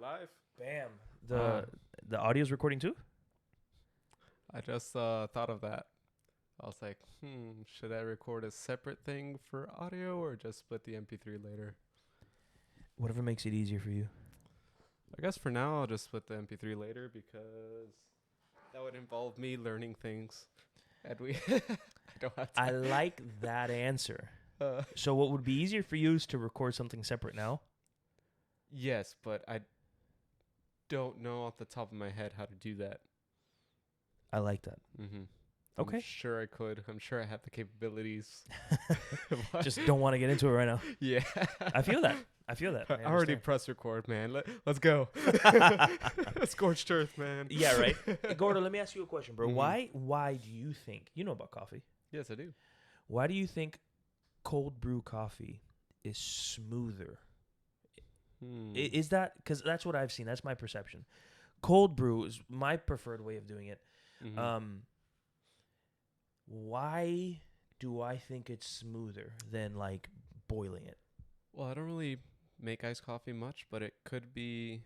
live. Bam. The audio's recording too? I just thought of that. I was like, should I record a separate thing for audio or just split the MP3 later? Whatever makes it easier for you. I guess for now I'll just split the MP3 later because that would involve me learning things. And I don't have I time. like that answer. So what would be easier for you is to record something separate now? Yes, but I don't know off the top of my head how to do that. I like that. Mm-hmm. Okay. I'm sure I could. I'm sure I have the capabilities. Just don't want to get into it right now. Yeah. I feel that. I I already pressed record, man. Let's go. Scorched earth, man. Yeah, right. Hey, Gordo, let me ask you a question, bro. Mhm. Why do you think, you know about coffee, Yes, I do. why do you think cold brew coffee is smoother? Is that, because that's what I've seen. That's my perception. Cold brew is my preferred way of doing it. Mhm. Why do I think it's smoother than like boiling it? Well, I don't really make iced coffee much, but it could be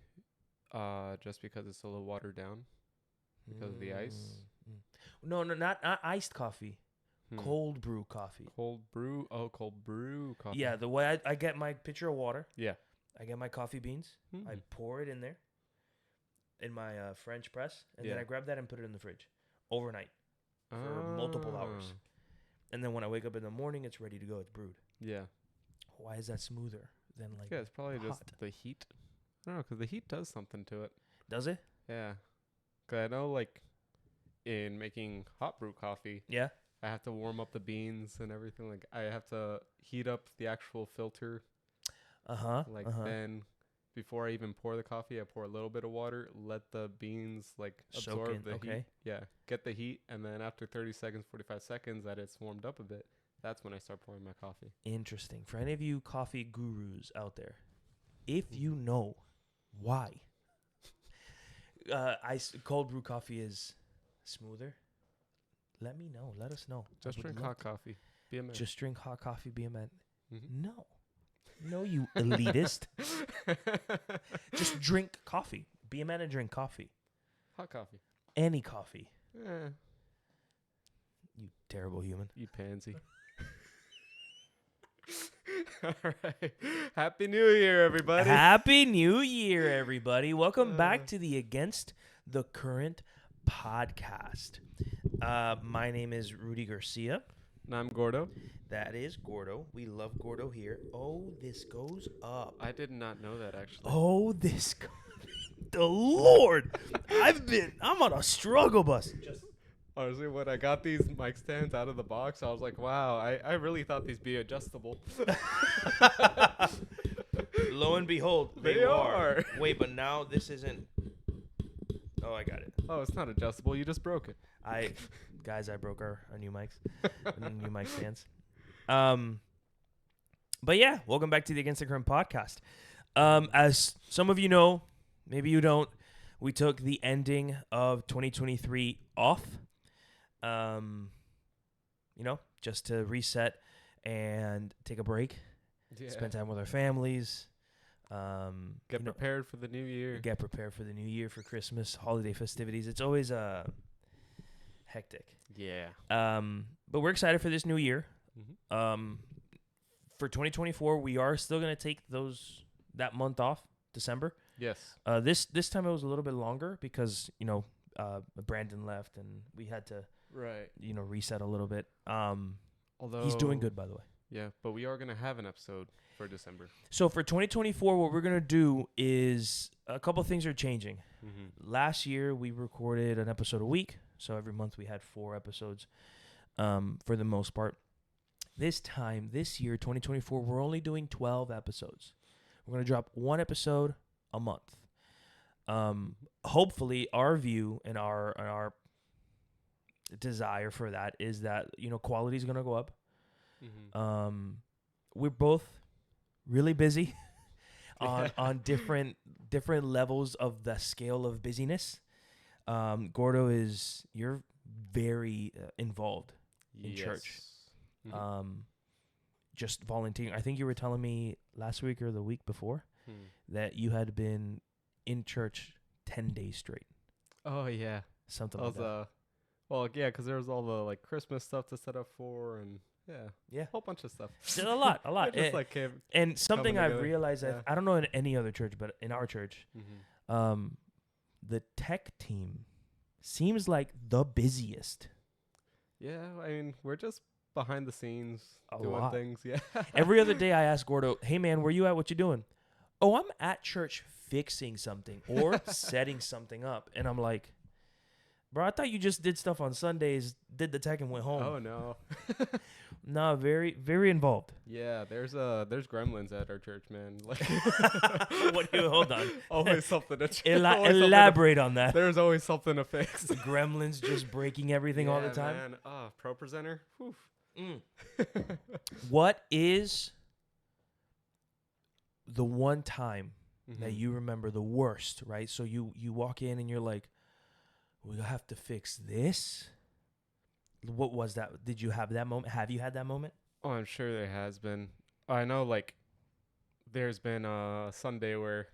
just because it's a little watered down because of the ice. No, not iced coffee. Cold brew coffee. Cold brew. Oh, cold brew coffee. Yeah, the way I get my pitcher of water. Yeah. I get my coffee beans. I pour it in there in my French press, and then I grab that and put it in the fridge overnight for multiple hours. And then when I wake up in the morning, it's ready to go. It's brewed. Yeah. Why is that smoother than like? Yeah, it's probably just hot? the heat. I don't know, because the heat does something to it. Does it? Yeah. 'Cause I know, like, in making hot brew coffee, Yeah. I have to warm up the beans and everything. Like, I have to heat up the actual filter. Like, then before I even pour the coffee, I pour a little bit of water, let the beans, like, Soak absorb in, the okay. heat. Yeah. Get the heat. And then after 30 seconds, 45 seconds, that it's warmed up a bit, that's when I start pouring my coffee. Interesting. For any of you coffee gurus out there, if you know why cold brew coffee is smoother, let me know. Let us know. Just drink hot coffee. Be a man. Just drink hot coffee. Be a man. Mhm. No, you elitist. Just drink coffee. Be a man and drink coffee. Hot coffee. Any coffee. Eh, You terrible human. you pansy. All right. Happy New Year, everybody. Happy New Year, everybody. Welcome back to the Against the Current podcast. My name is Rudy Garcia. And I'm Gordo. That is Gordo. We love Gordo here. Oh, this goes up. I did not know that, actually. Oh, this the Lord. I'm on a struggle bus. Honestly, when I got these mic stands out of the box, I was like, wow, I really thought these be adjustable. Lo and behold, They are. Wait, but now this isn't. Oh, I got it. Oh, it's not adjustable. You just broke it. I broke our new mics, new mic stands. But yeah, welcome back to the Against the Current podcast. As some of you know, maybe you don't, we took the ending of 2023 off. Just to reset and take a break, spend time with our families. Get prepared for the new year. Get prepared for the new year, for Christmas, holiday festivities. It's always hectic. Yeah. But we're excited for this new year. Mm-hmm. For 2024, we are still gonna take that month off, December. Yes. This time it was a little bit longer because Brandon left and we had to reset a little bit. Although He's doing good, by the way. Yeah, but we are gonna have an episode for December. So for 2024, what we're gonna do is a couple things are changing. Mm-hmm. Last year we recorded an episode a week, so every month we had 4 episodes. For the most part, this year, 2024, we're only doing 12 episodes. We're gonna drop 1 episode a month. Hopefully, our view and our desire for that is that quality is gonna go up. Mm-hmm. We're both really busy on different levels of the scale of busyness. Gordo, you're very involved in church. Mm-hmm. Just volunteering. I think you were telling me last week or the week before that you had been in church 10 days straight. Oh yeah, Something like that. Well, yeah, because there was all the like Christmas stuff to set up for, and Yeah. whole bunch of stuff. A lot. It just like came And something coming I've together. realized, Yeah. I don't know in any other church, but in our church, the tech team seems like the busiest. Yeah, I mean, we're just behind the scenes A doing lot. things. Yeah. Every other day I ask Gordo, hey man, where you at? What you doing? Oh, I'm at church fixing something or setting something up. And I'm like, bro, I thought you just did stuff on Sundays, did the tech and went home. Oh no. No, very, very involved. Yeah, there's gremlins at our church, man. Like, Hold on. Always something to elaborate on that. There's always something to fix. The gremlins just breaking everything all the time. Man. Pro presenter. What is the one time that you remember the worst, right? So you walk in and you're like, we have to fix this. What was that? Did you have that moment? Have you had that moment? Oh, I'm sure there has been. I know, like, there's been a Sunday where,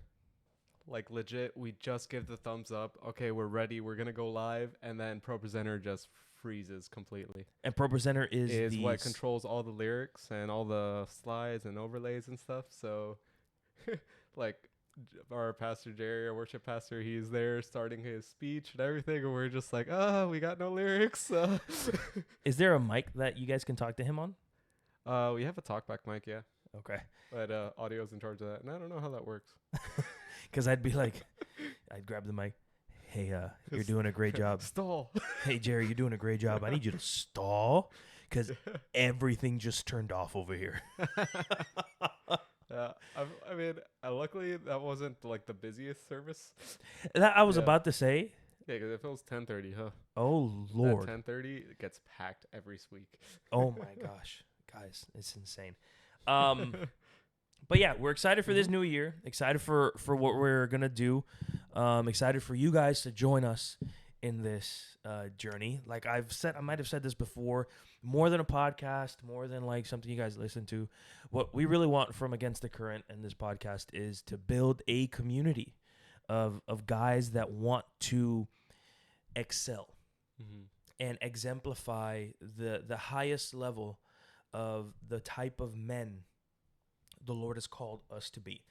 like, legit, we just give the thumbs up. Okay, we're ready. We're going to go live. And then Pro Presenter just freezes completely. And Pro Presenter is what controls all the lyrics and all the slides and overlays and stuff. So, like, our pastor Jerry, our worship pastor, he's there starting his speech and everything, and we're just like, we got no lyrics. Is there a mic that you guys can talk to him on? We have a talkback mic, yeah. Okay. But audio's in charge of that, and I don't know how that works. Because I'd be like, I'd grab the mic. Hey, you're doing a great job. Stall. Hey, Jerry, you're doing a great job. I need you to stall because everything just turned off over here. I mean, luckily that wasn't like the busiest service. That I was about to say. Yeah, because if it was 10:30, huh? Oh Lord. 10:30, it gets packed every week. Oh my gosh, guys, it's insane. But yeah, we're excited for this new year. Excited for what we're gonna do. Excited for you guys to join us in this journey. Like I've said, I might have said this before. More than a podcast, more than like something you guys listen to. What we really want from Against the Current and this podcast is to build a community of guys that want to excel and exemplify the highest level of the type of men the Lord has called us to be.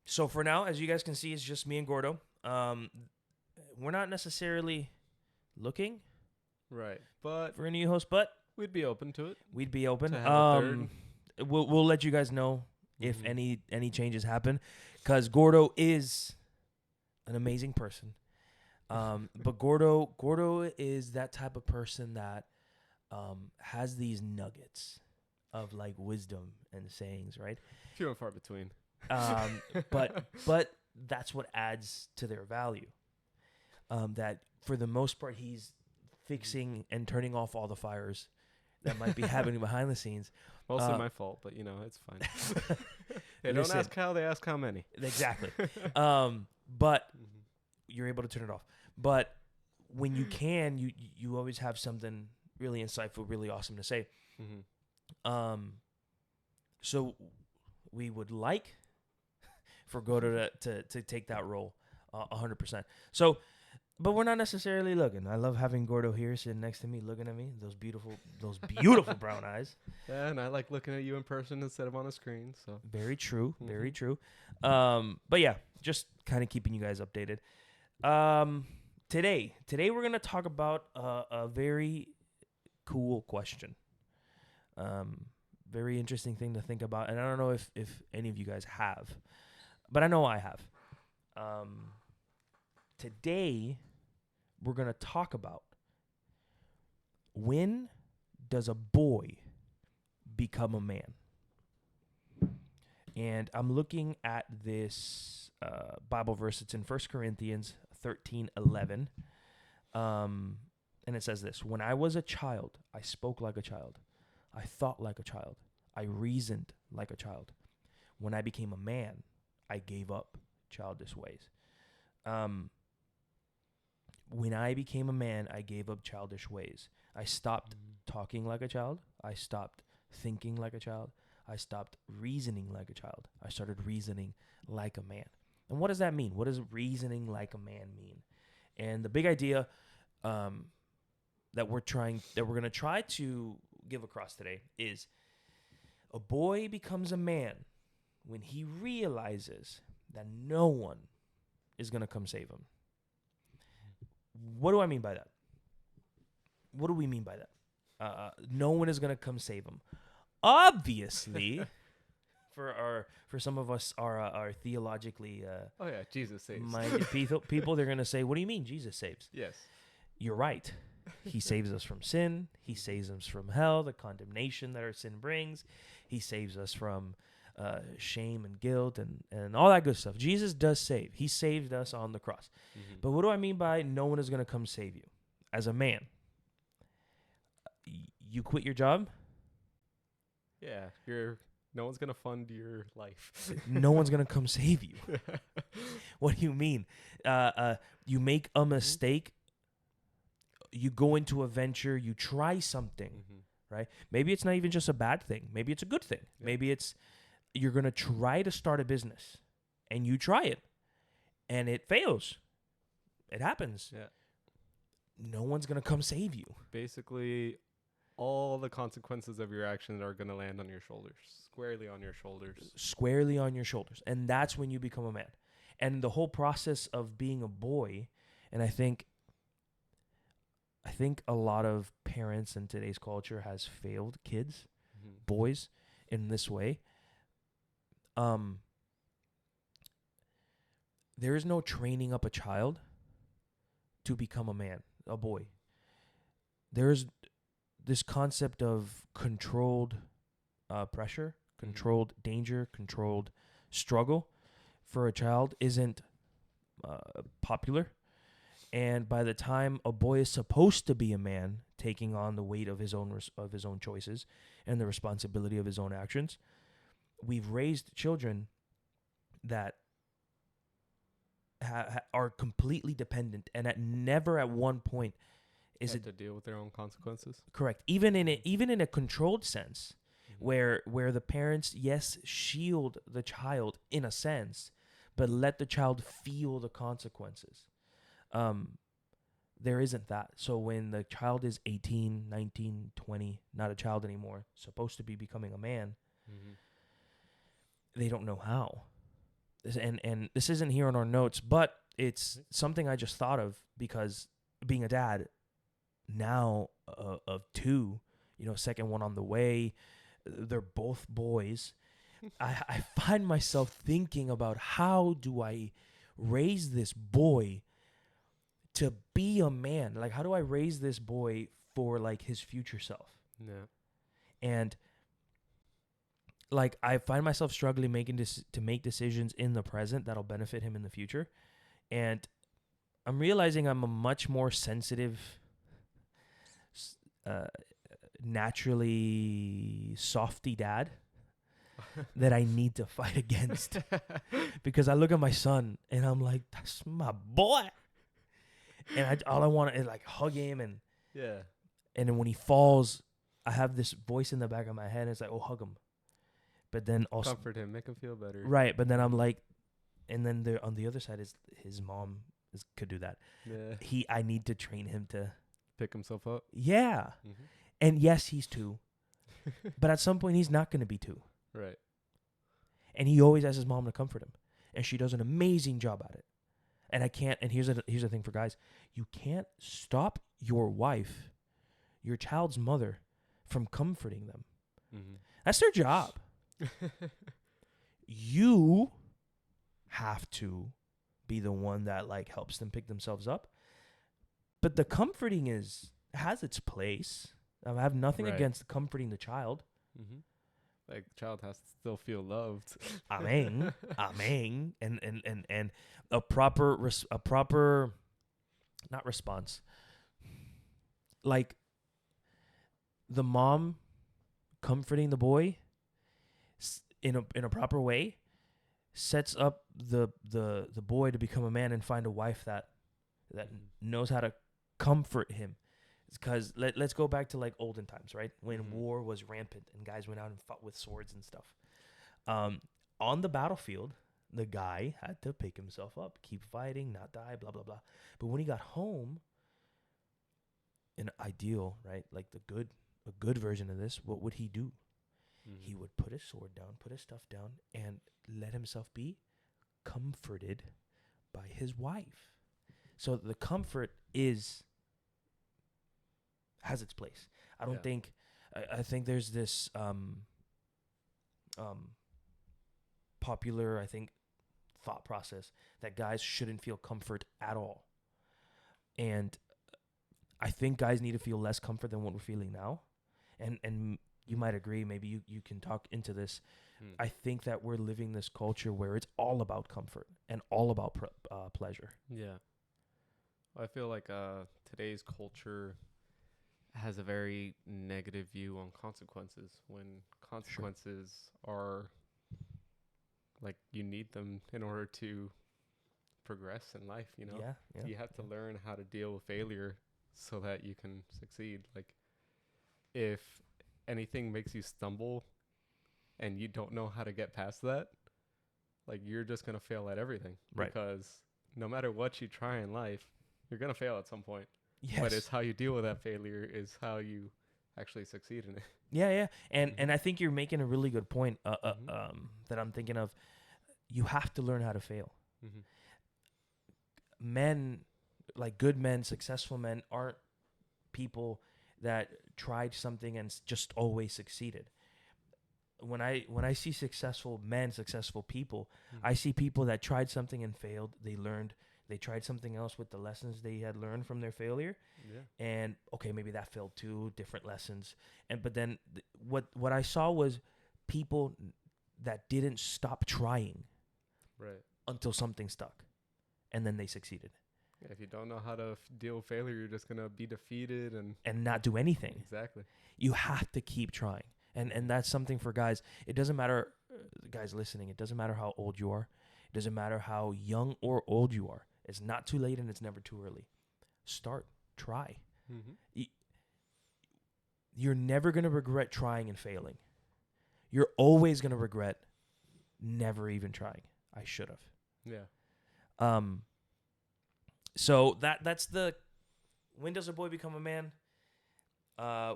So for now, as you guys can see, it's just me and Gordo. We're not necessarily looking right, but for a new host, but we'd be open to it. We'd be open. To have a third. We'll let you guys know if any changes happen, because Gordo is an amazing person. But Gordo is that type of person that has these nuggets of like wisdom and sayings, right? Few and far between. But that's what adds to their value. That for the most part, he's fixing and turning off all the fires that might be happening behind the scenes. Mostly my fault, but it's fine. They don't ask how, they ask how many. Exactly. But you're able to turn it off. But when you can, you always have something really insightful, really awesome to say. So we would like for Gordo to take that role 100%. So, but we're not necessarily looking. I love having Gordo here sitting next to me, looking at me, those beautiful brown eyes. Yeah, and I like looking at you in person instead of on a screen. So very true, very true. But yeah, just kind of keeping you guys updated. Today we're gonna talk about a very cool question. Very interesting thing to think about, and I don't know if any of you guys have, but I know I have. Today we're going to talk about, when does a boy become a man? And I'm looking at this Bible verse. It's in 1 Corinthians 13:11. And it says this: when I was a child, I spoke like a child. I thought like a child. I reasoned like a child. When I became a man, I gave up childish ways. When I became a man, I gave up childish ways. I stopped talking like a child. I stopped thinking like a child. I stopped reasoning like a child. I started reasoning like a man. And what does that mean? What does reasoning like a man mean? And the big idea that we're going to try to give across today is a boy becomes a man when he realizes that no one is going to come save him. What do I mean by that? What do we mean by that? No one is going to come save him. Obviously, for some of us are theologically Jesus saves minded people, they're going to say, what do you mean Jesus saves? Yes. You're right. He saves us from sin. He saves us from hell, the condemnation that our sin brings. He saves us from shame and guilt and all that good stuff. Jesus does save. He saved us on the cross. Mm-hmm. But what do I mean by no one is going to come save you? As a man, you quit your job? Yeah, no one's going to fund your life. No one's going to come save you. What do you mean? You make a mistake. You go into a venture, you try something, right? Maybe it's not even just a bad thing. Maybe it's a good thing. Yeah. Maybe you're going to try to start a business and you try it and it fails. It happens. Yeah. No one's going to come save you. Basically, all the consequences of your actions are going to land on your shoulders, squarely on your shoulders. Squarely on your shoulders. And that's when you become a man. And the whole process of being a boy, and I think a lot of parents in today's culture has failed kids, boys, in this way. There is no training up a child to become a man, a boy. There's this concept of controlled pressure, controlled danger, controlled struggle for a child isn't popular. And by the time a boy is supposed to be a man, taking on the weight of his own choices and the responsibility of his own actions, we've raised children that are completely dependent, and never at one point is it to deal with their own consequences. Correct. Even in a controlled sense, where the parents, yes, shield the child in a sense, but let the child feel the consequences. There isn't that. So when the child is 18, 19, 20, not a child anymore, supposed to be becoming a man, they don't know how. And this isn't here in our notes, but it's something I just thought of because being a dad now of two, second one on the way, they're both boys. I find myself thinking about how do I raise this boy to be a man? Like, how do I raise this boy for like his future self? Yeah. And like, I find myself struggling to make decisions in the present that'll benefit him in the future. And I'm realizing I'm a much more sensitive, naturally softy dad that I need to fight against. Because I look at my son and I'm like, that's my boy. And all I want is like hug him and then when he falls, I have this voice in the back of my head. And it's like, oh, hug him. But then also comfort him, make him feel better. Right, but then I'm like, and then on the other side is his mom could do that. Yeah. I need to train him to pick himself up. Yeah, and yes, he's 2, but at some point he's not going to be 2. Right. And he always asks his mom to comfort him, and she does an amazing job at it. And I can't. And here's the thing for guys: you can't stop your wife, your child's mother, from comforting them. That's their job. You have to be the one that like helps them pick themselves up. But the comforting has its place. I have nothing against comforting the child. Like, the child has to still feel loved. Amen. Amen. And a proper not response. Like, the mom comforting the boy in a proper way sets up the boy to become a man and find a wife that knows how to comfort him, Because let's go back to like olden times, right? When war was rampant and guys went out and fought with swords and stuff. On the battlefield, the guy had to pick himself up, keep fighting, not die, blah, blah, blah. But when he got home, an ideal, right? Like a good version of this, what would he do? He would put his sword down, put his stuff down, and let himself be comforted by his wife. So the comfort has its place. I don't think, I think there's this popular, I think, thought process that guys shouldn't feel comfort at all. And I think guys need to feel less comfort than what we're feeling now. And you might agree, maybe you can talk into this. I think that we're living this culture where it's all about comfort and all about pleasure. Yeah. I feel like today's culture has a very negative view on consequences, when consequences are like you need them in order to progress in life, you know? Yeah. You have to learn how to deal with failure so that you can succeed. Like, if anything makes you stumble and you don't know how to get past that, like, you're just going to fail at everything. Right. Because no matter what you try in life, you're going to fail at some point. Yes. But it's how you deal with that failure is how you actually succeed in it. Yeah. And I think you're making a really good point that I'm thinking of. You have to learn how to fail. Men, like good men, successful men, aren't people that tried something and just always succeeded. When I see successful men, successful people, I see people that tried something and failed. They learned. They tried something else with the lessons they had learned from their failure. Yeah. And okay, maybe that failed too, different lessons. But then what I saw was people that didn't stop trying. Right. Until something stuck. And then they succeeded. Yeah, if you don't know how to deal with failure, you're just going to be defeated and not do anything. Exactly. You have to keep trying. And that's something for guys. It doesn't matter, guys listening, it doesn't matter how old you are. It doesn't matter how young or old you are. It's not too late and it's never too early. Start. Try. You're never going to regret trying and failing. You're always going to regret never even trying. I should have. Yeah. So that's the, when does a boy become a man?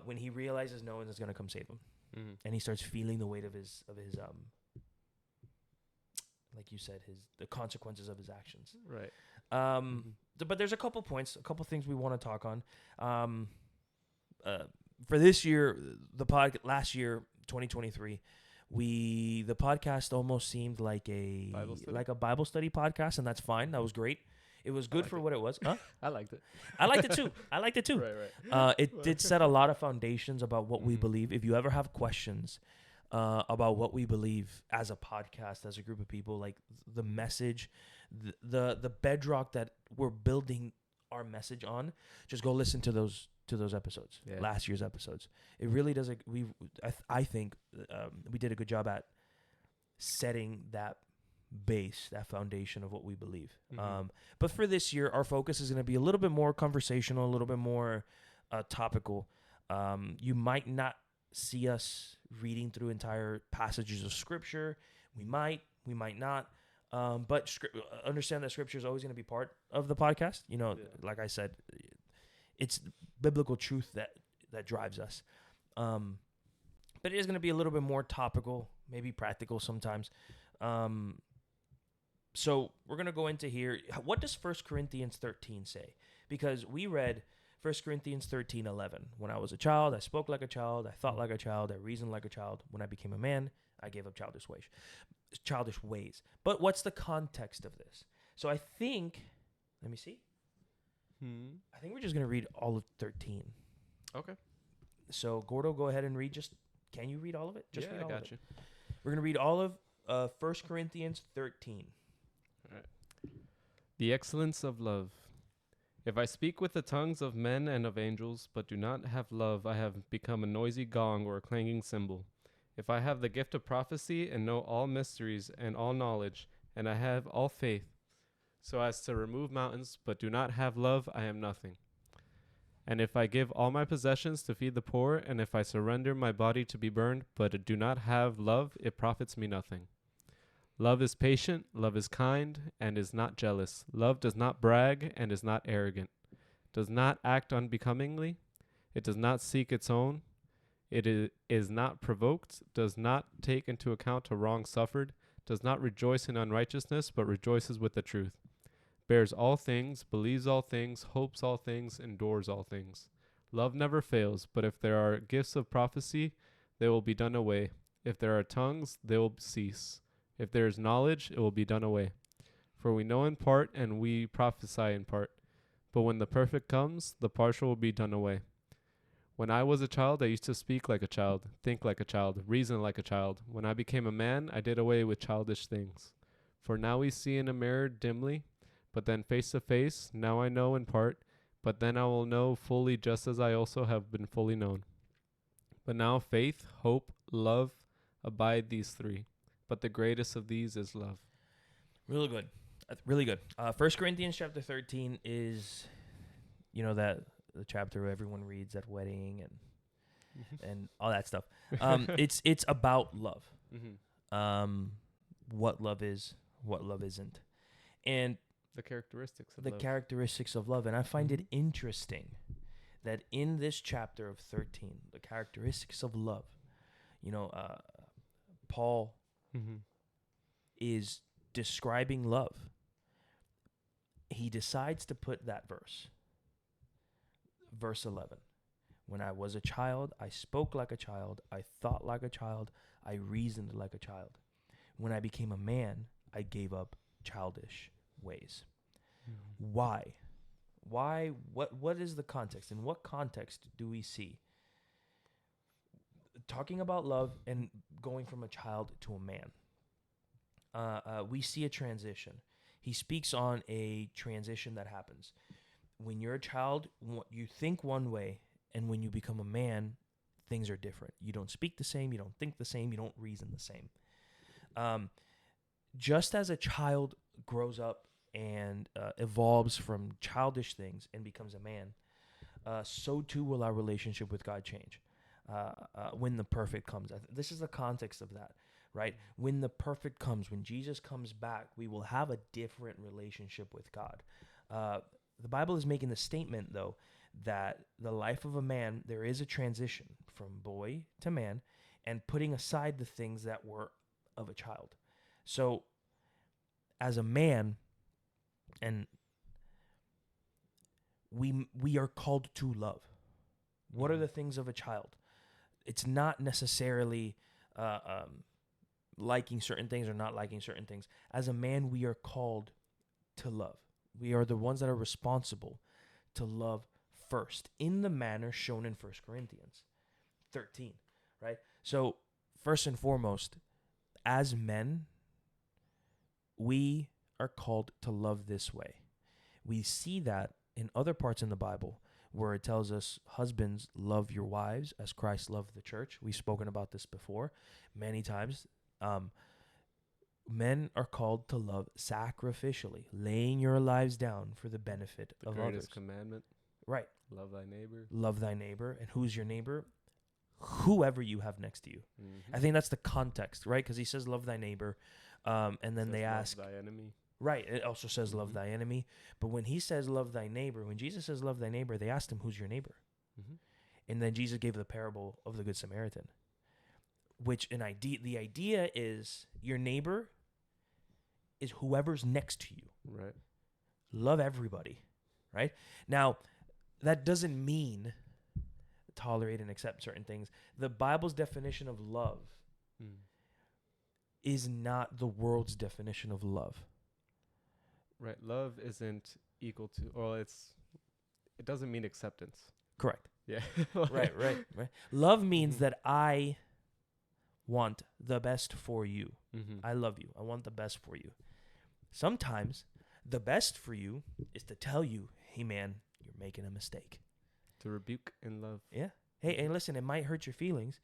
When he realizes no one is going to come save him. And he starts feeling the weight of his like you said, the consequences of his actions. Right. But there's a couple points, a couple things we want to talk on. For this year, last year, 2023, the podcast almost seemed like a Bible study podcast, and that's fine. That was great. It was good for what it was. Huh? I liked it. I liked it too. Right. It did set a lot of foundations about what we believe. If you ever have questions about what we believe as a podcast, as a group of people, like the message, the bedrock that we're building our message on, just go listen to those episodes, last year's episodes. It really does. I think we did a good job at setting that base, that foundation of what we believe. But for this year, our focus is going to be a little bit more conversational, a little bit more topical. You might not see us reading through entire passages of scripture. We might not. But understand that scripture is always going to be part of the podcast. You know, like I said, it's biblical truth that drives us. But it is going to be a little bit more topical, maybe practical sometimes. So we're going to go into here. What does 1 Corinthians 13 say? Because we read 1 Corinthians 13:11. When I was a child, I spoke like a child. I thought like a child. I reasoned like a child. When I became a man, I gave up childish ways. But what's the context of this? So I think, let me see. I think we're just going to read all of 13. Okay. So Gordo, go ahead and read. Can you read all of it? Just read all I got of you. It. We're going to read all of 1 Corinthians 13. All right. The excellence of love. If I speak with the tongues of men and of angels, but do not have love, I have become a noisy gong or a clanging cymbal. If I have the gift of prophecy and know all mysteries and all knowledge, and I have all faith, so as to remove mountains, but do not have love, I am nothing. And if I give all my possessions to feed the poor, and if I surrender my body to be burned, but do not have love, it profits me nothing. Love is patient, love is kind, and is not jealous. Love does not brag and is not arrogant, does not act unbecomingly, it does not seek its own, is not provoked, does not take into account a wrong suffered, does not rejoice in unrighteousness, but rejoices with the truth, bears all things, believes all things, hopes all things, endures all things. Love never fails, but if there are gifts of prophecy, they will be done away. If there are tongues, they will cease. If there is knowledge, it will be done away. For we know in part, and we prophesy in part. But when the perfect comes, the partial will be done away. When I was a child, I used to speak like a child, think like a child, reason like a child. When I became a man, I did away with childish things. For now we see in a mirror dimly, but then face to face. Now I know in part, but then I will know fully, just as I also have been fully known. But now faith, hope, love abide, these three. But the greatest of these is love. Really good. Really good. 1 Corinthians chapter 13 is, that the chapter where everyone reads at wedding and all that stuff. It's about love. Mm-hmm. What love is, what love isn't. And the characteristics of love. And I find it interesting that in this chapter of 13, the characteristics of love, Paul is describing love. He decides to put that verse 11. When I was a child, I spoke like a child, I thought like a child, I reasoned like a child. When I became a man, I gave up childish ways. Why? What is the context? In what context do we see talking about love and going from a child to a man? We see a transition. He speaks on a transition that happens. When you're a child, you think one way, and when you become a man, things are different. You don't speak the same, you don't think the same, you don't reason the same. Just as a child grows up and evolves from childish things and becomes a man, so too will our relationship with God change when the perfect comes. This is the context of that, right? When the perfect comes, when Jesus comes back, we will have a different relationship with God. The Bible is making the statement, though, that the life of a man, there is a transition from boy to man, and putting aside the things that were of a child. So, as a man, and we are called to love. What are the things of a child? It's not necessarily liking certain things or not liking certain things. As a man, we are called to love. We are the ones that are responsible to love first in the manner shown in 1 Corinthians 13, right? So, first and foremost, as men, we are called to love this way. We see that in other parts in the Bible where it tells us, husbands, love your wives as Christ loved the church. We've spoken about this before many times. Men are called to love sacrificially, laying your lives down for the benefit of others. The greatest commandment. Right. Love thy neighbor. Love thy neighbor. And who's your neighbor? Whoever you have next to you. Mm-hmm. I think that's the context, right? Because he says, love thy neighbor. And then they ask. Love thy enemy. Right. It also says, love thy enemy. But when he says, love thy neighbor, when Jesus says, love thy neighbor, they asked him, who's your neighbor? Mm-hmm. And then Jesus gave the parable of the Good Samaritan, which the idea is your neighbor is whoever's next to you. Right. Love everybody. Right. Now, that doesn't mean tolerate and accept certain things. The Bible's definition of love is not the world's definition of love. Right. Love isn't equal to, or it doesn't mean acceptance. Correct. Yeah. Right. Love means that I want the best for you. Mm-hmm. I love you. I want the best for you. Sometimes the best for you is to tell you, hey man, you're making a mistake. To rebuke in love. Yeah. Hey, listen, it might hurt your feelings,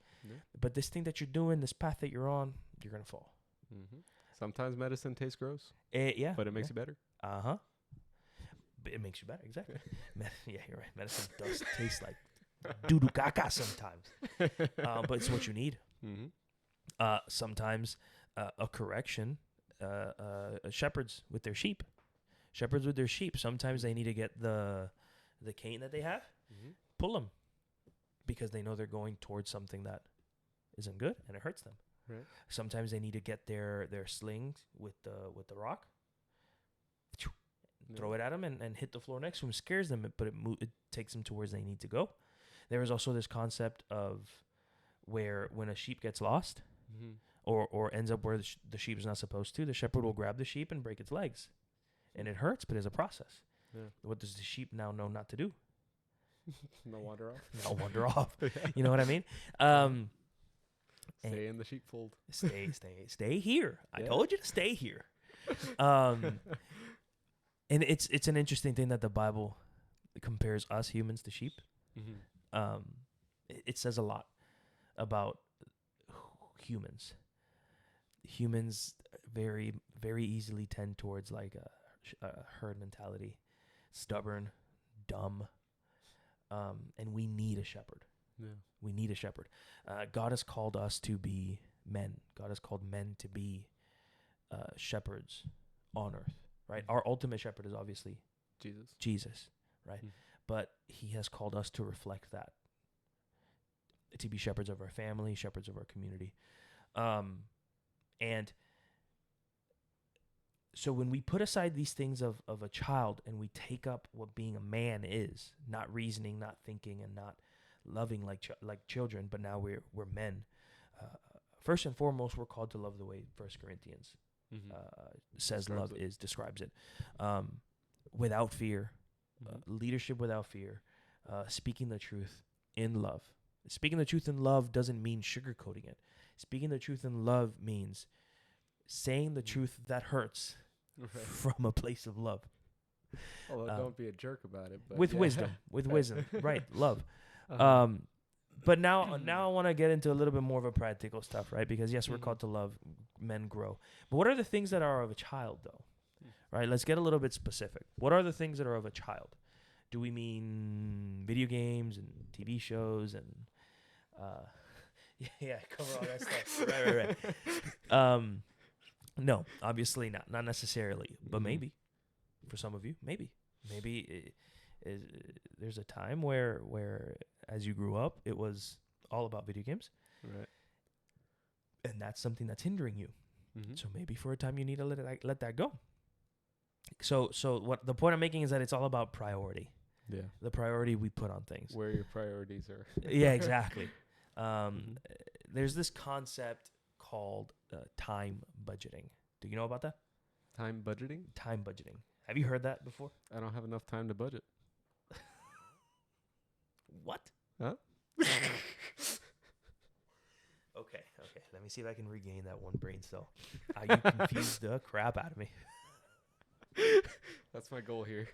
but this thing that you're doing, this path that you're on, you're going to fall. Mm-hmm. Sometimes medicine tastes gross. Yeah. But it makes you better. Uh-huh. It makes you better, exactly. Yeah, you're right. Medicine does taste like doo-doo caca sometimes. But it's what you need. Mm-hmm. Sometimes a correction, shepherds with their sheep. Sometimes they need to get the cane that they have, pull them, because they know they're going towards something that isn't good and it hurts them. Right. Sometimes they need to get their slings with the rock, throw it at them and hit the floor next to them, scares them, but it takes them to where they need to go. There is also this concept of where when a sheep gets lost or ends up where the sheep is not supposed to, the shepherd will grab the sheep and break its legs. And it hurts, but it's a process. Yeah. What does the sheep now know not to do? No wander off. No wander off. You know what I mean? Stay in the sheepfold. Stay here. Yeah. I told you to stay here. And it's an interesting thing that the Bible compares us humans to sheep. Mm-hmm. It says a lot about humans. Humans very, very easily tend towards like a herd mentality, stubborn, dumb, and we need a shepherd. Yeah. We need a shepherd. God has called us to be men. God has called men to be shepherds on earth. Right, our ultimate shepherd is obviously Jesus, right? But he has called us to reflect that, to be shepherds of our family, shepherds of our community, and so when we put aside these things of a child and we take up what being a man is, not reasoning, not thinking, and not loving like children, but now we're men. First and foremost, we're called to love the way 1 Corinthians. Says describes it without fear, leadership without fear, speaking the truth in love. Speaking the truth in love doesn't mean sugarcoating it. Speaking the truth in love means saying the truth that hurts from a place of love. Although don't be a jerk about it. But with wisdom, right? Love. But now I want to get into a little bit more of a practical stuff, right? Because yes, we're called to love, men grow. But what are the things that are of a child, though? Right? Let's get a little bit specific. What are the things that are of a child? Do we mean video games and TV shows and cover all that stuff? Right. No, obviously not. Not necessarily, but maybe for some of you, maybe there's a time where as you grew up, it was all about video games. Right. And that's something that's hindering you. Mm-hmm. So maybe for a time you need to let that go. So what the point I'm making is that it's all about priority. Yeah. The priority we put on things. Where your priorities are. Yeah, exactly. There's this concept called time budgeting. Do you know about that? Time budgeting? Time budgeting. Have you heard that before? I don't have enough time to budget. What? Huh? Okay. Let me see if I can regain that one brain cell. You confused the crap out of me. That's my goal here.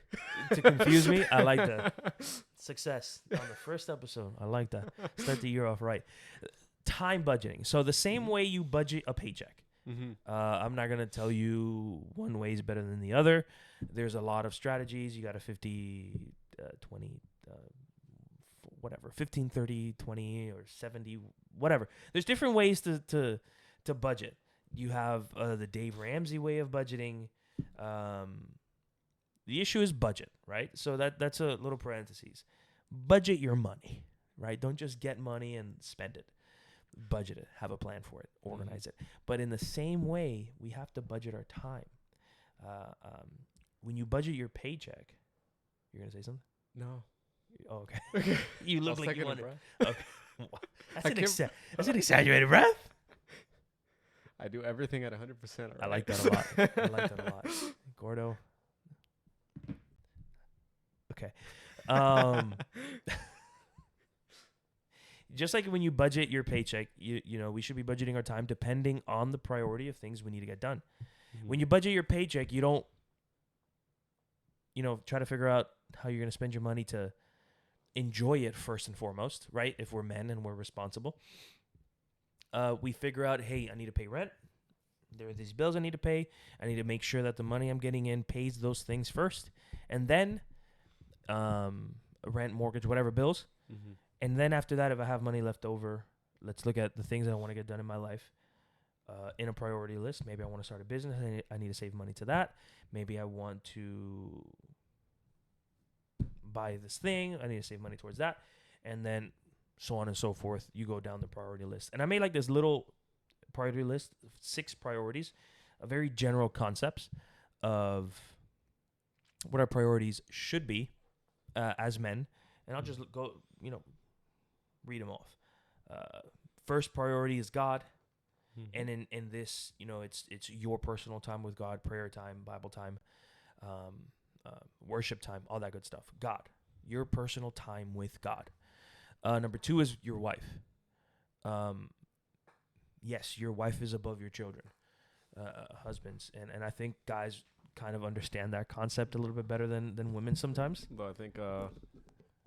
To confuse me? I like that. Success on the first episode. I like that. Start the year off right. Time budgeting. So the same way you budget a paycheck. I'm not going to tell you one way is better than the other. There's a lot of strategies. You got a 50, 20, whatever, 15, 30, 20, or 70, whatever. There's different ways to budget. You have the Dave Ramsey way of budgeting. The issue is budget, right? So that's a little parentheses. Budget your money, right? Don't just get money and spend it. Budget it. Have a plan for it. Organize it. But in the same way, we have to budget our time. When you budget your paycheck, you're going to say something? No. Oh, okay. You look like you want to. Okay. That's an exaggerated breath. I do everything at 100%. Right. I like that a lot. Gordo. Okay. Just like when you budget your paycheck, you know, we should be budgeting our time depending on the priority of things we need to get done. Mm-hmm. When you budget your paycheck, you don't, try to figure out how you're going to spend your money to enjoy it first and foremost, right? If we're men and we're responsible. We figure out, hey, I need to pay rent. There are these bills I need to pay. I need to make sure that the money I'm getting in pays those things first. And then rent, mortgage, whatever bills. Mm-hmm. And then after that, if I have money left over, let's look at the things that I want to get done in my life in a priority list. Maybe I want to start a business. I need to save money to that. Maybe I want to buy this thing. I need to save money towards that. And then so on and so forth. You go down the priority list. And I made like this little priority list, 6 priorities, very general concepts of what our priorities should be as men. And I'll just go, read them off. First priority is God. And in this, it's your personal time with God, prayer time, Bible time, worship time, all that good stuff. God, your personal time with God. Number 2 is your wife. Yes, your wife is above your children, husbands. And I think guys kind of understand that concept a little bit better than women sometimes. But I think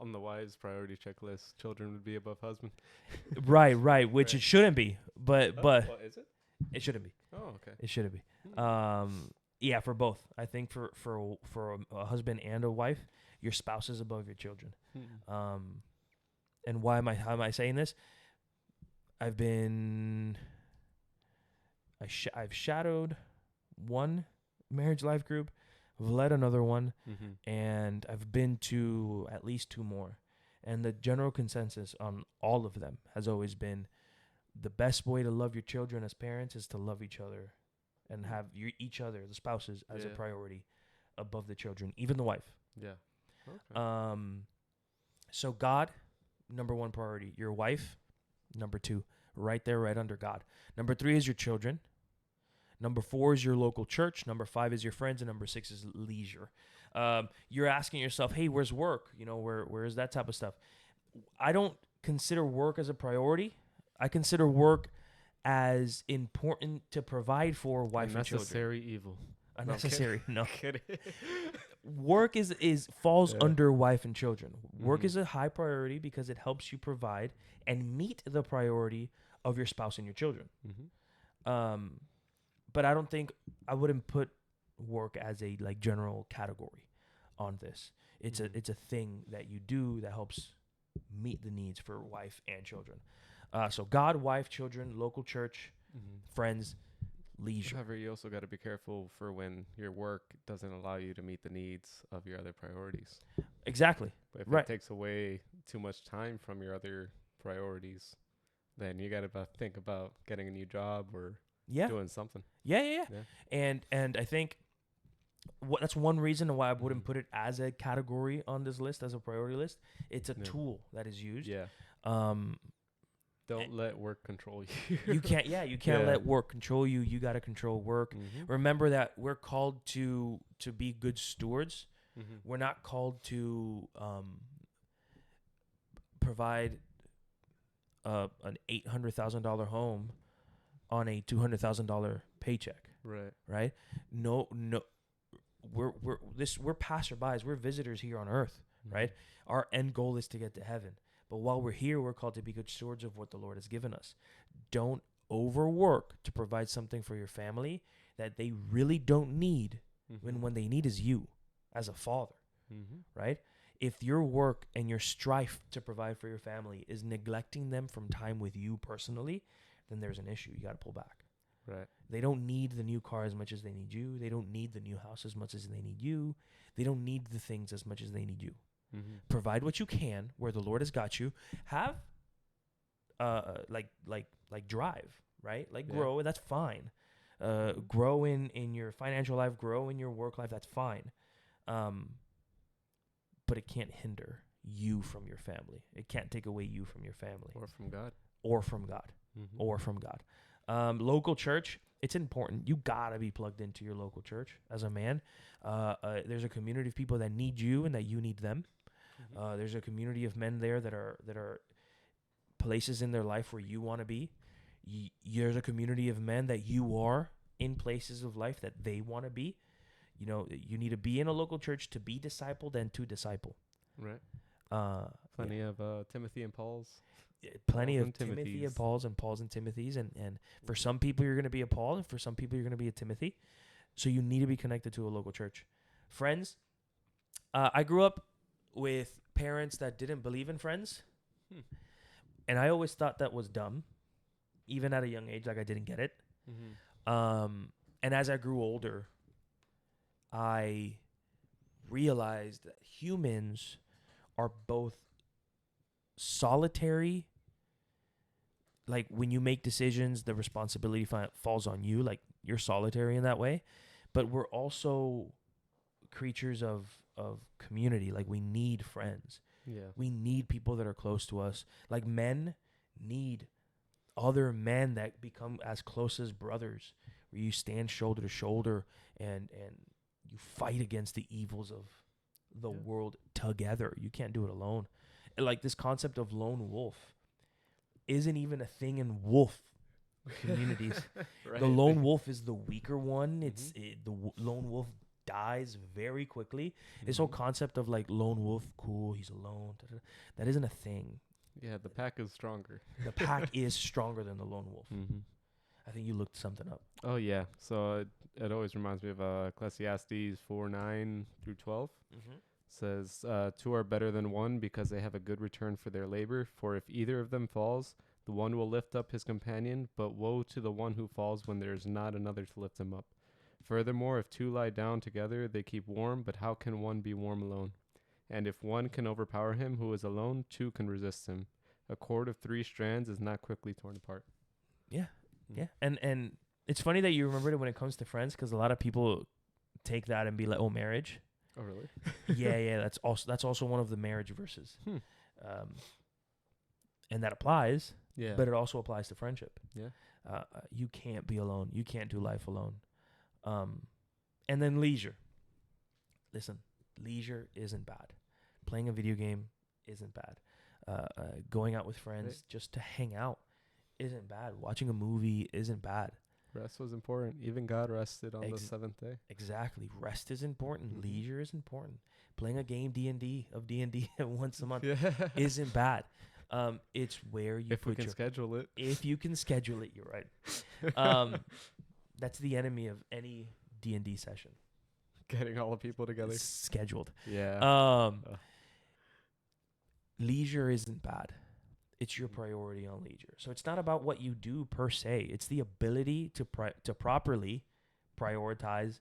on the wise priority checklist, children would be above husband. Right, which it shouldn't be. But is it? It shouldn't be. Oh, okay. It shouldn't be. Yeah, for both. I think for a husband and a wife, your spouse is above your children. And how am I saying this? I've shadowed one marriage life group. I've led another one, and I've been to at least 2 more. And the general consensus on all of them has always been the best way to love your children as parents is to love each other and have each other, the spouses, as a priority above the children, even the wife. Yeah. Okay. So God, number 1 priority. Your wife, number 2. Right there, right under God. Number 3 is your children. Number 4 is your local church. Number 5 is your friends. And number 6 is leisure. You're asking yourself, hey, where's work? Where is that type of stuff? I don't consider work as a priority. I consider work as important to provide for wife and children. Unnecessary evil. Unnecessary. No. Kidding. Work falls under wife and children. Work is a high priority because it helps you provide and meet the priority of your spouse and your children. But I wouldn't put work as a general category on this. It's a thing that you do that helps meet the needs for wife and children. So God, wife, children, local church, friends, leisure. However, you also got to be careful for when your work doesn't allow you to meet the needs of your other priorities. Exactly. But if it takes away too much time from your other priorities, then you got to think about getting a new job or doing something. Yeah. And I think that's one reason why I wouldn't put it as a category on this list, as a priority list. It's a tool that is used. Yeah. Don't let work control you. You can't let work control you. You got to control work. Remember that we're called to be good stewards. We're not called to provide an $800,000 home on a $200,000 paycheck. Right. No. We're passerbys. We're visitors here on earth. Right. Our end goal is to get to heaven. But while we're here, we're called to be good stewards of what the Lord has given us. Don't overwork to provide something for your family that they really don't need when they need is you as a father, right? If your work and your strife to provide for your family is neglecting them from time with you personally, then there's an issue. You got to pull back. Right. They don't need the new car as much as they need you. They don't need the new house as much as they need you. They don't need the things as much as they need you. Provide what you can where the Lord has got you. Have drive, right? Grow, that's fine. Grow in your financial life, grow in your work life, that's fine. But it can't hinder you from your family. It can't take away you from your family. Or from God. Or from God. Or from God. Local church, it's important. You gotta be plugged into your local church as a man. There's a community of people that need you and that you need them. There's a community of men there that are places in their life where you want to be. There's a community of men that you are in places of life that they want to be. You need to be in a local church to be discipled and to disciple. Right. Plenty of Timothy and Paul's. plenty of Timothy and Pauls and Timothys. And for some people, you're going to be a Paul. And for some people, you're going to be a Timothy. So you need to be connected to a local church. Friends, I grew up with parents that didn't believe in friends. And I always thought that was dumb. Even at a young age, like I didn't get it. And as I grew older, I realized that humans are both solitary. Like when you make decisions, the responsibility falls on you. Like you're solitary in that way. But we're also creatures of community. Like we need friends. Yeah. We need people that are close to us. Like men need other men that become as close as brothers, where you stand shoulder to shoulder and you fight against the evils of the world together. You can't do it alone. And like this concept of lone wolf isn't even a thing in wolf communities. Right. The lone wolf is the weaker one. Lone wolf dies very quickly. This whole concept of like lone wolf, cool, he's alone. That isn't a thing. Yeah, the pack is stronger. The pack is stronger than the lone wolf. I think you looked something up. Oh, yeah. So it always reminds me of Ecclesiastes 4:9 through 12. Says, two are better than one because they have a good return for their labor. For if either of them falls, the one will lift up his companion, but woe to the one who falls when there is not another to lift him up. Furthermore, if two lie down together, they keep warm, but how can one be warm alone? And if one can overpower him who is alone, two can resist him. A cord of 3 strands is not quickly torn apart. Yeah, yeah. And it's funny that you remembered it when it comes to friends, because a lot of people take that and be like, oh, marriage. Oh, really? Yeah. That's also one of the marriage verses. And that applies. Yeah. But it also applies to friendship. Yeah. You can't be alone. You can't do life alone. And then leisure. Listen, leisure isn't bad. Playing a video game isn't bad. Going out with friends just to hang out isn't bad. Watching a movie isn't bad. Rest was important. Even God rested on the 7th day. Exactly. Rest is important. Leisure is important. Playing a game D&D once a month isn't bad. It's where you put your schedule it. If you can schedule it, you're right. That's the enemy of any D&D session. Getting all the people together. It's scheduled. Yeah. Leisure isn't bad. It's your priority on leisure. So it's not about what you do per se. It's the ability to properly prioritize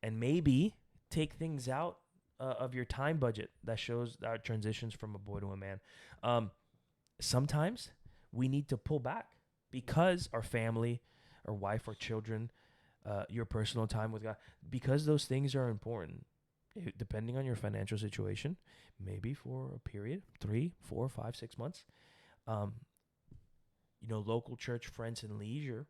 and maybe take things out of your time budget that shows that transitions from a boy to a man. Sometimes we need to pull back because our family, our wife, our children, your personal time with God, because those things are important. Depending on your financial situation, maybe for a period, 3, 4, 5, 6 months. Local church, friends, and leisure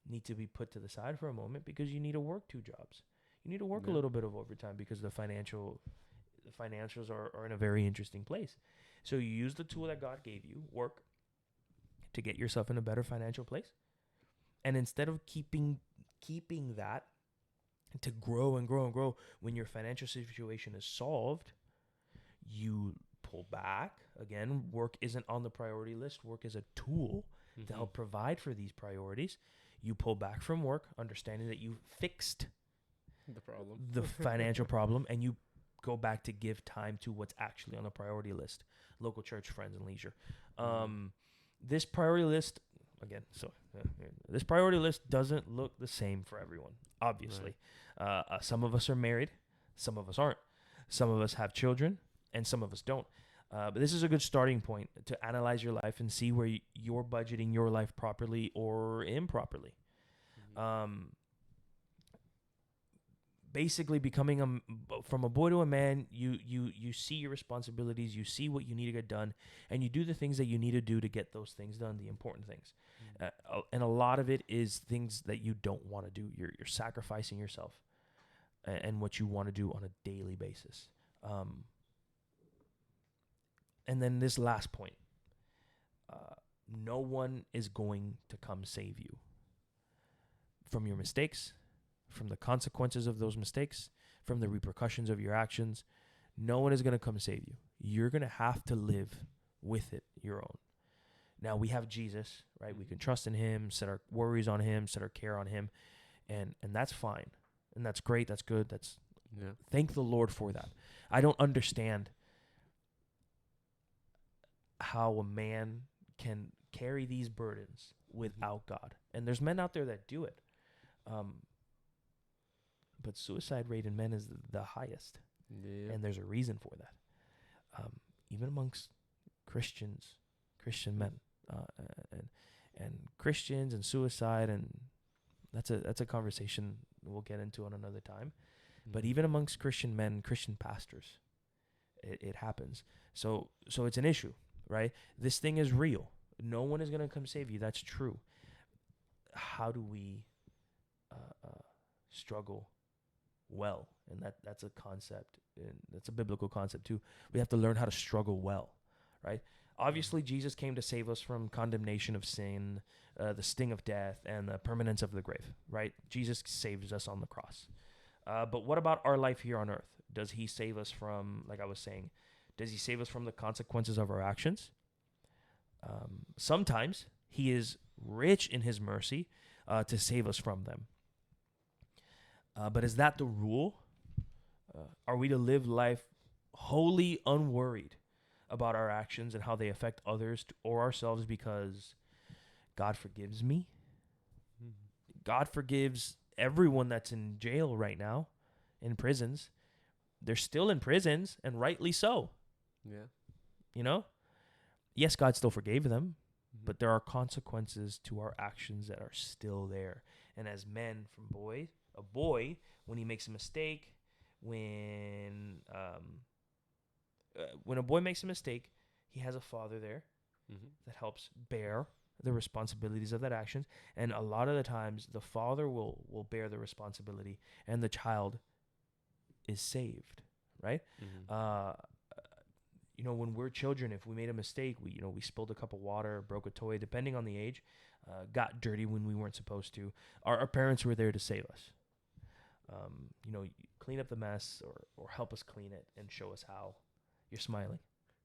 need to be put to the side for a moment because you need to work 2 jobs. You need to work a little bit of overtime because the financials are in a very interesting place. So you use the tool that God gave you, work, to get yourself in a better financial place. And instead of keeping that to grow and grow and grow, when your financial situation is solved, you pull back. Again, work isn't on the priority list. Work is a tool to help provide for these priorities. You pull back from work, understanding that you fixed the financial problem, and you go back to give time to what's actually on the priority list: local church, friends, and leisure. This priority list, again, this priority list doesn't look the same for everyone, obviously. Right. Some of us are married, some of us aren't. Some of us have children, and some of us don't. But this is a good starting point to analyze your life and see where you're budgeting your life properly or improperly. Basically, becoming from a boy to a man, you see your responsibilities, you see what you need to get done, and you do the things that you need to do to get those things done, the important things. And a lot of it is things that you don't want to do. You're sacrificing yourself and what you want to do on a daily basis. And then this last point, no one is going to come save you from your mistakes, from the consequences of those mistakes, from the repercussions of your actions. No one is going to come save you. You're going to have to live with it your own. Now we have Jesus, right? We can trust in him, set our worries on him, set our care on him, and that's fine. And that's great. That's good. Thank the Lord for that. I don't understand how a man can carry these burdens without God. And there's men out there that do it. But suicide rate in men is the highest. Yeah. And there's a reason for that. Even amongst Christian men, and Christians and suicide, and that's a conversation we'll get into on another time. But even amongst Christian men, Christian pastors, it happens. So it's an issue, right? This thing is real. No one is gonna come save you. That's true. How do we struggle well? And that's a concept, and that's a biblical concept too. We have to learn how to struggle well, right? Obviously, Jesus came to save us from condemnation of sin, the sting of death, and the permanence of the grave, right? Jesus saves us on the cross. But what about our life here on earth? Does he save us from, like I was saying, does he save us from the consequences of our actions? Sometimes he is rich in his mercy to save us from them. But is that the rule? Are we to live life wholly unworried about our actions and how they affect others or ourselves because God forgives me? God forgives everyone that's in jail right now, in prisons. They're still in prisons, and rightly so. Yeah. You know? Yes, God still forgave them, but there are consequences to our actions that are still there. And as men, a boy, when he makes a mistake, when a boy makes a mistake, he has a father there that helps bear the responsibilities of that action. And a lot of the times, the father will bear the responsibility, and the child is saved, right? When we're children, if we made a mistake, we spilled a cup of water, broke a toy, depending on the age, got dirty when we weren't supposed to, our parents were there to save us. Clean up the mess or help us clean it and show us how. You're smiling.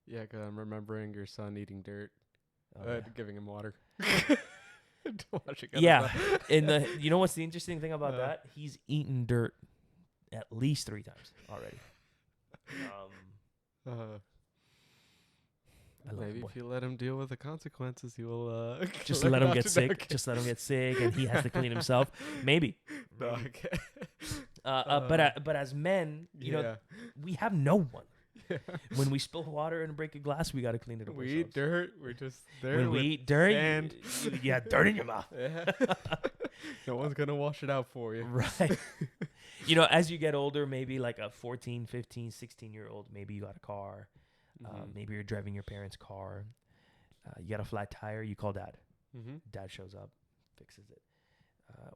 Yeah, because I'm remembering your son eating dirt, giving him water. Yeah, and you know what's the interesting thing about that? He's eaten dirt at least 3 times already. Maybe if you let him deal with the consequences, he will. Just let him get sick. Just let him get sick, and he has to clean himself. Maybe. Okay. But as men, we have no one. Yeah. When we spill water and break a glass, we got to clean it up. We eat dirt. We're just there. When we eat dirt, you have dirt in your mouth. Yeah. No one's gonna wash it out for you. Right. As you get older, maybe like a 14, 15, 16-year-old, maybe you got a car. Maybe you're driving your parents' car. You got a flat tire. You call dad. Dad shows up, fixes it.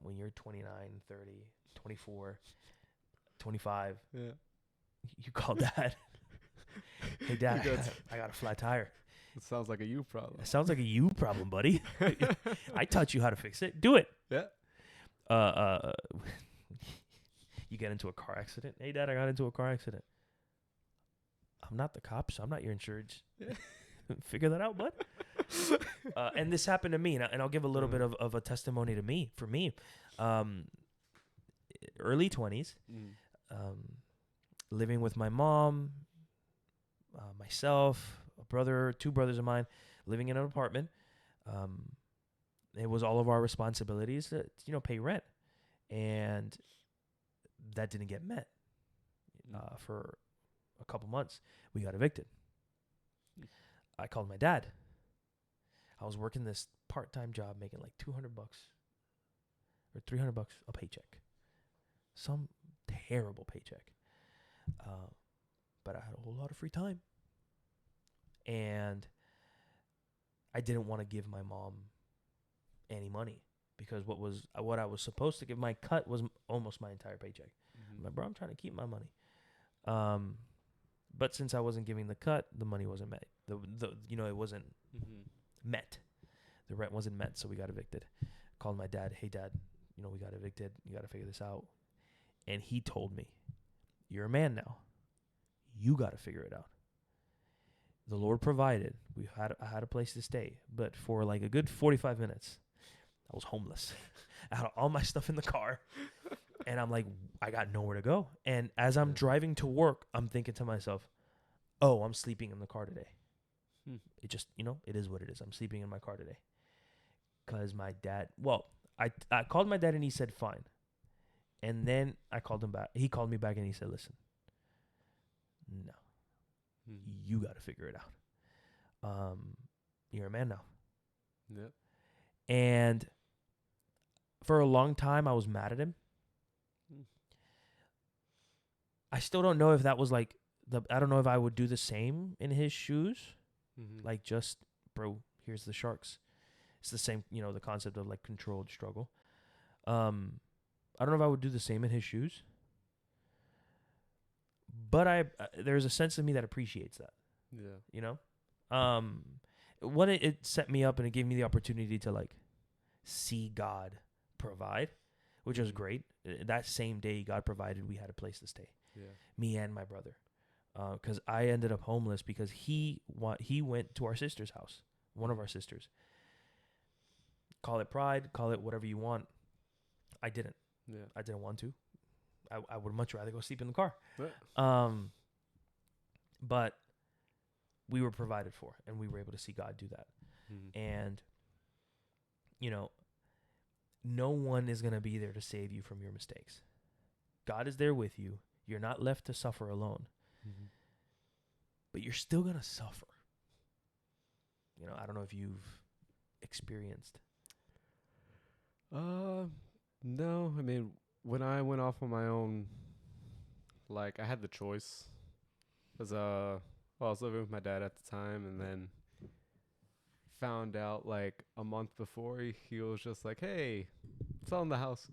When you're 29, 30, 24, 25, you call dad. Hey, Dad, I got a flat tire. It sounds like a you problem. It sounds like a you problem, buddy. I taught you how to fix it. Do it. Yeah. You get into a car accident. Hey, Dad, I got into a car accident. I'm not the cops. I'm not your insurance. Yeah. Figure that out, bud. And this happened to me, and I'll give a little bit of a testimony for me. Early 20s, living with my mom, myself, a brother, 2 brothers of mine, living in an apartment. It was all of our responsibilities to, pay rent. And that didn't get met. For a couple months, we got evicted. I called my dad. I was working this part-time job, making like $200 or $300 a paycheck. Some terrible paycheck. But I had a whole lot of free time. And I didn't want to give my mom any money because what I was supposed to give, my cut was almost my entire paycheck. I'm like, bro, I'm trying to keep my money. But since I wasn't giving the cut, the money wasn't met. It wasn't met. The rent wasn't met, so we got evicted. Called my dad. Hey, Dad, we got evicted. You got to figure this out. And he told me, you're a man now. You got to figure it out. the Lord provided. I had a place to stay, but for like a good 45 minutes, I was homeless. I had all my stuff in the car, and I'm like, I got nowhere to go. And as I'm driving to work, I'm thinking to myself, oh, I'm sleeping in the car today. It just, it is what it is. I'm sleeping in my car today. Because my dad, I called my dad and he said, fine. And then I called him back. He called me back and he said, listen, no, you got to figure it out. You're a man now. Yep. And for a long time, I was mad at him. I still don't know if that was like, I don't know if I would do the same in his shoes. Like, just, bro, here's the sharks. It's the same, the concept of like controlled struggle. I don't know if I would do the same in his shoes. But there's a sense of me that appreciates that. Yeah. When it set me up and it gave me the opportunity to like see God provide, which was great. That same day God provided, we had a place to stay. Yeah. Me and my brother. Because I ended up homeless because he went to our sister's house, one of our sisters. Call it pride, call it whatever you want. I didn't. Yeah. I didn't want to. I would much rather go sleep in the car. But we were provided for, and we were able to see God do that. And, no one is going to be there to save you from your mistakes. God is there with you. You're not left to suffer alone. But you're still going to suffer. I don't know if you've experienced. No. I mean, when I went off on my own, like, I had the choice. Because, I was living with my dad at the time, and then found out, like, a month before, he was just like, hey, selling the house.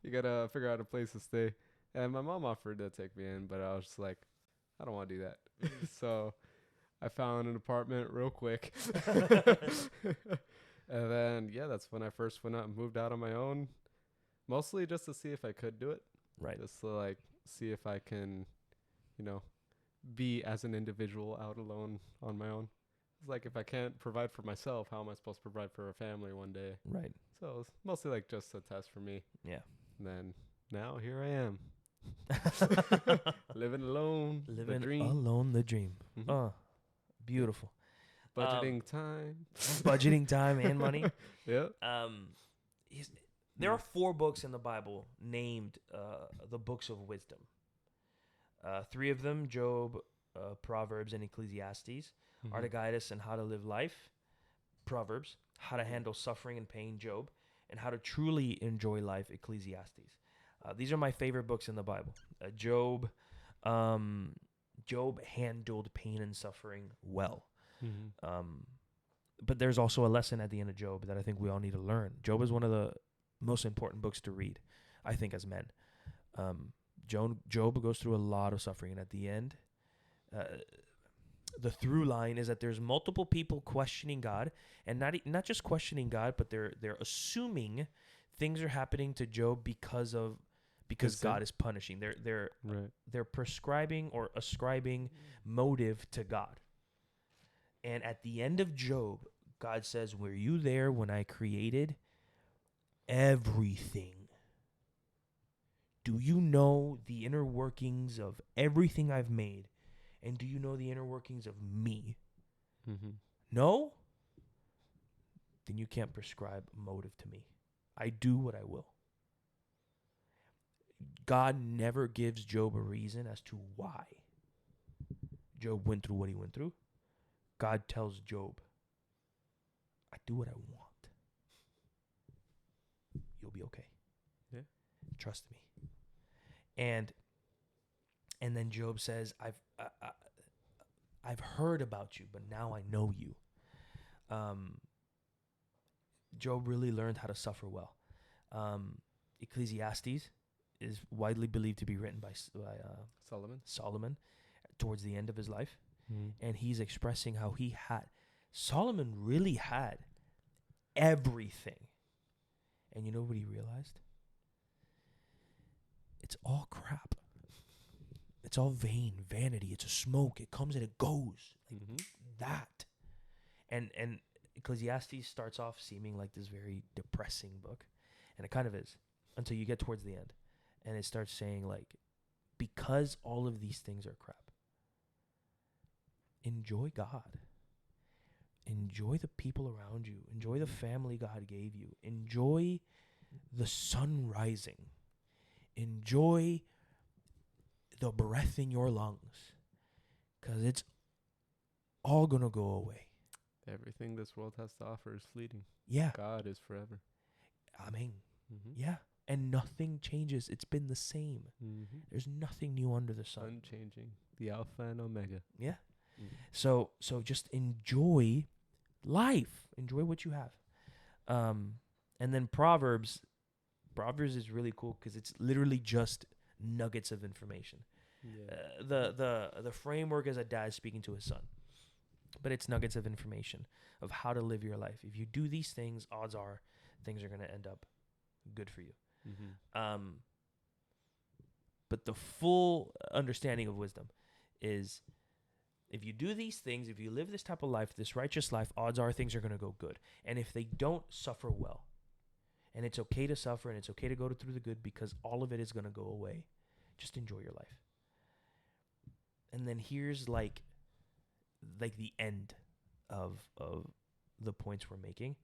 You got to figure out a place to stay. And my mom offered to take me in, but I was just like, I don't want to do that. So I found an apartment real quick. And then, that's when I first went out and moved out on my own. Mostly just to see if I could do it. Right. Just to, like, see if I can, be as an individual out alone on my own. It's like, if I can't provide for myself, how am I supposed to provide for a family one day? Right. So it's mostly like just a test for me. Yeah. And then now here I am. Living alone. Living the dream. alone, the dream. Beautiful. Budgeting time. Budgeting time and money. Yeah. There are 4 books in the Bible named the books of wisdom. 3 of them, Job, Proverbs, and Ecclesiastes, are to guide us in how to live life. Proverbs, how to handle suffering and pain, Job, and how to truly enjoy life, Ecclesiastes. These are my favorite books in the Bible. Job handled pain and suffering well. But there's also a lesson at the end of Job that I think we all need to learn. Job is one of the most important books to read, I think, as men. Job goes through a lot of suffering, and at the end, the through line is that there's multiple people questioning God, and not just questioning God, but they're assuming things are happening to Job because God is punishing. They're prescribing or ascribing motive to God. And at the end of Job, God says, were you there when I created everything? Do you know the inner workings of everything I've made? And do you know the inner workings of me? No? Then you can't prescribe motive to me. I do what I will. God never gives Job a reason as to why Job went through what he went through. God tells Job, I do what I want. You'll be okay. Yeah. Trust me. And then Job says, I've heard about you, but now I know you. Job really learned how to suffer well. Ecclesiastes is widely believed to be written by Solomon towards the end of his life. And he's expressing how Solomon really had everything. And you know what he realized? It's all crap. It's all vain, vanity. It's a smoke. It comes and it goes. Like that. And Ecclesiastes starts off seeming like this very depressing book. And it kind of is until you get towards the end. And it starts saying, like, because all of these things are crap, enjoy God. Enjoy the people around you. Enjoy the family God gave you. Enjoy the sun rising. Enjoy the breath in your lungs. Because it's all going to go away. Everything this world has to offer is fleeting. Yeah. God is forever. Amen. Yeah. And nothing changes. It's been the same. There's nothing new under the sun. Unchanging. The Alpha and Omega. Yeah. So just enjoy life. Enjoy what you have. And then Proverbs is really cool because it's literally just nuggets of information. Yeah. The framework is a dad speaking to his son, but it's nuggets of information of how to live your life. If you do these things, odds are things are going to end up good for you. But the full understanding of wisdom is, if you do these things, if you live this type of life, this righteous life, odds are things are going to go good. And if they don't, suffer well. And it's okay to suffer, and it's okay to go through the good, because all of it is going to go away. Just enjoy your life. And then here's like the end of the points we're making.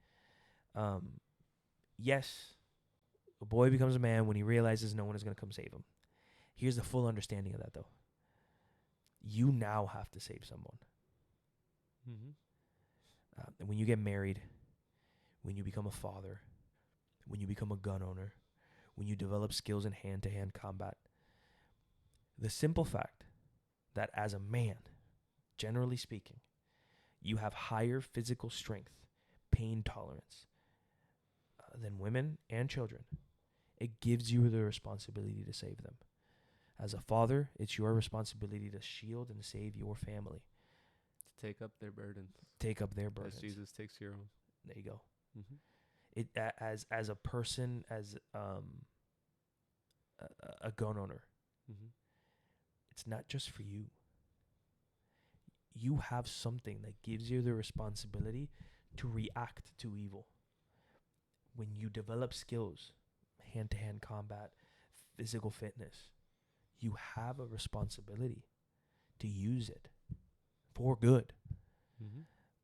Yes, a boy becomes a man when he realizes no one is going to come save him. Here's the full understanding of that, though. You now have to save someone. And when you get married, when you become a father, when you become a gun owner, when you develop skills in hand-to-hand combat, the simple fact that as a man, generally speaking, you have higher physical strength, pain tolerance than women and children, it gives you the responsibility to save them. As a father, it's your responsibility to shield and save your family. To take up their burdens. Take up their burdens. As Jesus takes your own. There you go. It as a person, as a gun owner, it's not just for you. You have something that gives you the responsibility to react to evil. When you develop skills, hand-to-hand combat, physical fitness, you have a responsibility to use it for good.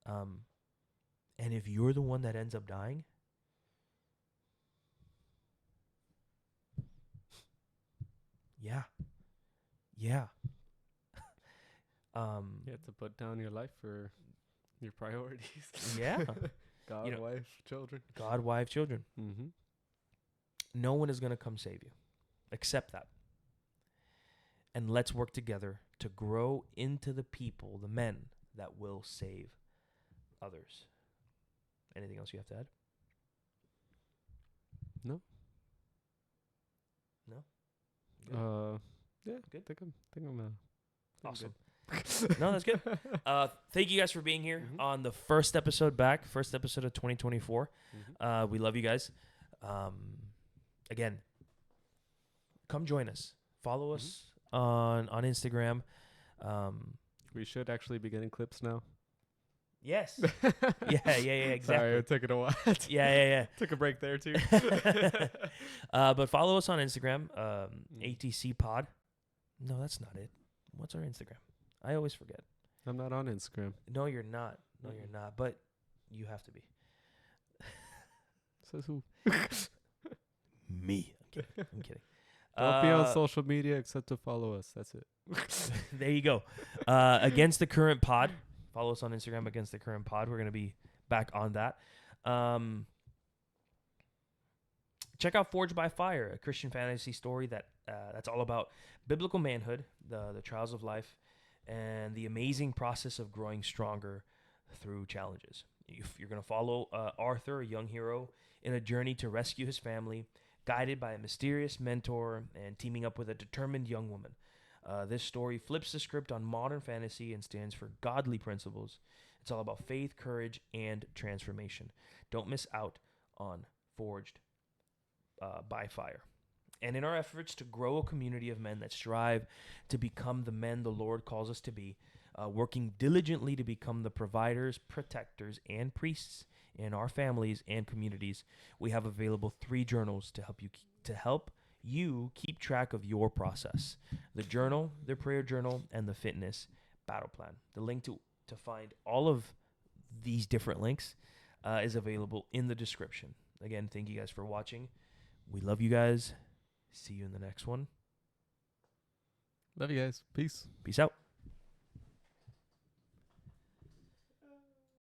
And if you're the one that ends up dying, yeah. You have to put down your life for your priorities. Yeah. God, wife, children. God, wife, children. No one is going to come save you. Accept that. And let's work together to grow into the people, the men, that will save others. Anything else you have to add? No. Good? Yeah. Good? I think I'm awesome. No, that's good. Thank you guys for being here on the first episode of 2024. We love you guys. Again, come join us. Follow us on Instagram. We should actually be getting clips now. Yes. Yeah, exactly. Sorry, it took it a while. Yeah. Took a break there too. But follow us on Instagram, ATC Pod. No, that's not it. What's our Instagram? I always forget. I'm not on Instagram. No, you're not. No, you're not. But you have to be. Says who? Me. I'm kidding. Don't be on social media except to follow us. That's it. There you go. Against the Current Pod. Follow us on Instagram, Against the Current Pod. We're going to be back on that. Check out Forged by Fire, a Christian fantasy story that's all about biblical manhood, the trials of life, and the amazing process of growing stronger through challenges. You're going to follow Arthur, a young hero, in a journey to rescue his family, guided by a mysterious mentor and teaming up with a determined young woman. This story flips the script on modern fantasy and stands for godly principles. It's all about faith, courage, and transformation. Don't miss out on Forged by Fire. And in our efforts to grow a community of men that strive to become the men the Lord calls us to be, working diligently to become the providers, protectors, and priests in our families and communities, we have available 3 journals to help you keep track of your process: the journal, the prayer journal, and the fitness battle plan. The link to find all of these different links is available in the description. Again, thank you guys for watching. We love you guys. See you in the next one. Love you guys. Peace. Peace out.